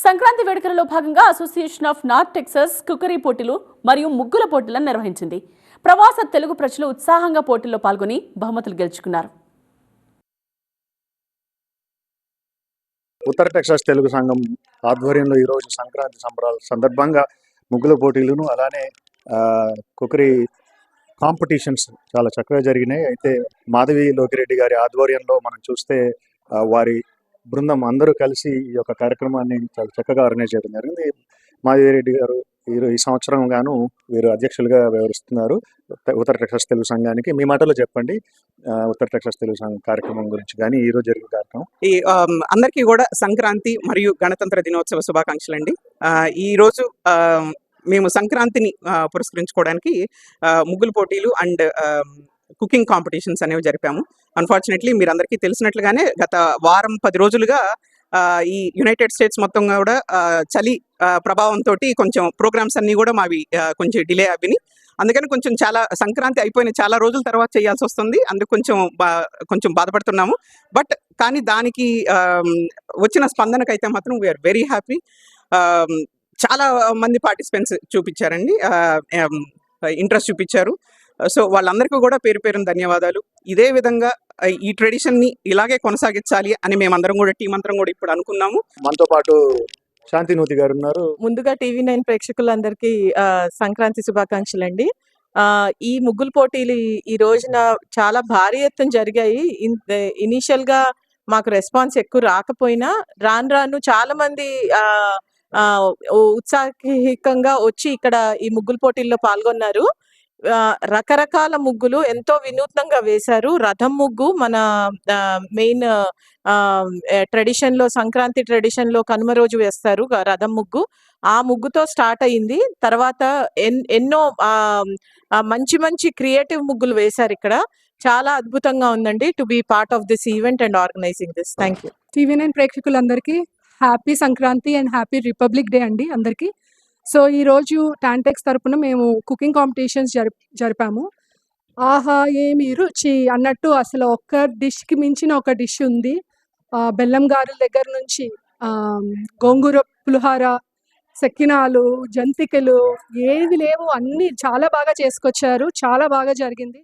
సంక్రాంతి వేడుకలలో భాగంగా association of north Texas cookery పోటీలు మరియు ముగ్గుల పోటీలను నిర్వహించింది. ప్రవాస తెలుగు ప్రజలు ఉత్సాహంగా పోటీల్లో పాల్గొని బహుమతులు గెలుచుకున్నారు. ఉత్తర టెక్సాస్ తెలుగు సంఘం ఆధ్వర్యంలో ఈరోజు సంక్రాంతి సంబరాల సందర్భంగా ముగ్గుల పోటీలను అలానే కుకరీ కాంపిటీషన్స్ చాలా చక్కగా జరిగినాయి. అయితే మాధవి లోకిరెడ్డి గారి ఆధ్వర్యంలో మనం చూస్తే వారి బృందం అందరూ కలిసి ఈ యొక్క కార్యక్రమాన్ని చాలా చక్కగా ఆర్గనైజ్ చేయడం జరిగింది. మాధవిరెడ్డి గారు ఈ సంవత్సరం గాను వీరు అధ్యక్షులుగా వ్యవహరిస్తున్నారు ఉత్తర టెక్సాస్ తెలుగు సంఘానికి. మీ మాటలో చెప్పండి ఉత్తర టెక్సాస్ తెలుగు సంఘం కార్యక్రమం గురించి కానీ ఈ రోజు జరిగిన కార్యక్రమం. అందరికీ కూడా సంక్రాంతి మరియు గణతంత్ర దినోత్సవ శుభాకాంక్షలు అండి. ఈ రోజు మేము సంక్రాంతిని పురస్కరించుకోవడానికి ముగ్గులు పోటీలు అండ్ కుకింగ్ కాంపిటీషన్స్ అనేవి జరిపాము. అన్ఫార్చునేట్లీ మీరు అందరికీ తెలిసినట్లుగానే గత వారం 10 రోజులుగా ఈ యునైటెడ్ స్టేట్స్ మొత్తం కూడా చలి ప్రభావంతో కొంచెం ప్రోగ్రామ్స్ అన్నీ కూడా మావి కొంచెం డిలే అవ్వినాయి. అందుకని కొంచెం చాలా సంక్రాంతి అయిపోయిన చాలా రోజుల తర్వాత చేయాల్సి వస్తుంది. అందుకు కొంచెం బాధపడుతున్నాము. బట్ కానీ దానికి వచ్చిన స్పందనకైతే మాత్రం వీఆర్ వెరీ హ్యాపీ. చాలా మంది పార్టిసిపెంట్స్ చూపించారండి, ఇంట్రెస్ట్ చూపించారు. సో వాళ్ళందరికీ కూడా పేరు పేరున ధన్యవాదాలు. ఇదే విధంగా ఈ ట్రెడిషన్ని ఇలాగే కొనసాగించాలి అని మేమందరం కూడా టీం అందరం కూడా ఇప్పుడు అనుకున్నాము. మనతో పాటు శాంతినూతి గారు ఉన్నారు. ముందుగా టీవీ9 ప్రేక్షకులందరికీ సంక్రాంతి శుభాకాంక్షలు అండి. ఈ ముగ్గులు పోటీలు ఈ రోజున చాలా భారీ ఎత్తున జరిగాయి. ఇనీషియల్ గా మాకు రెస్పాన్స్ ఎక్కువ రాకపోయినా రాను చాలా మంది ఉత్సాహికంగా వచ్చి ఇక్కడ ఈ ముగ్గులు పోటీల్లో పాల్గొన్నారు. రకరకాల ముగ్గులు ఎంతో వినూత్నంగా వేశారు. రథం ముగ్గు మన మెయిన్ ట్రెడిషన్ లో, సంక్రాంతి ట్రెడిషన్ లో కనుమ రోజు వేస్తారు రథం ముగ్గు. ఆ ముగ్గుతో స్టార్ట్ అయింది. తర్వాత ఎన్నో మంచి మంచి క్రియేటివ్ ముగ్గులు వేశారు ఇక్కడ. చాలా అద్భుతంగా ఉందండి to be part of this event and organizing this. Thank you. TV nine ప్రేక్షకులందరికీ happy Sankranti and happy Republic Day అండి అందరికీ. సో ఈరోజు టాంటెక్స్ తరపున మేము కుకింగ్ కాంపిటీషన్స్ జరిపాము. ఆహా ఏమి రుచి అన్నట్టు అసలు ఒక్క డిష్కి మించిన ఒక డిష్ ఉంది. బెల్లం గారెల దగ్గర నుంచి గోంగూర పులిహార, సెక్కినాలు, జంతికలు ఏవి లేవు అన్నీ చాలా బాగా చేసుకొచ్చారు. చాలా బాగా జరిగింది.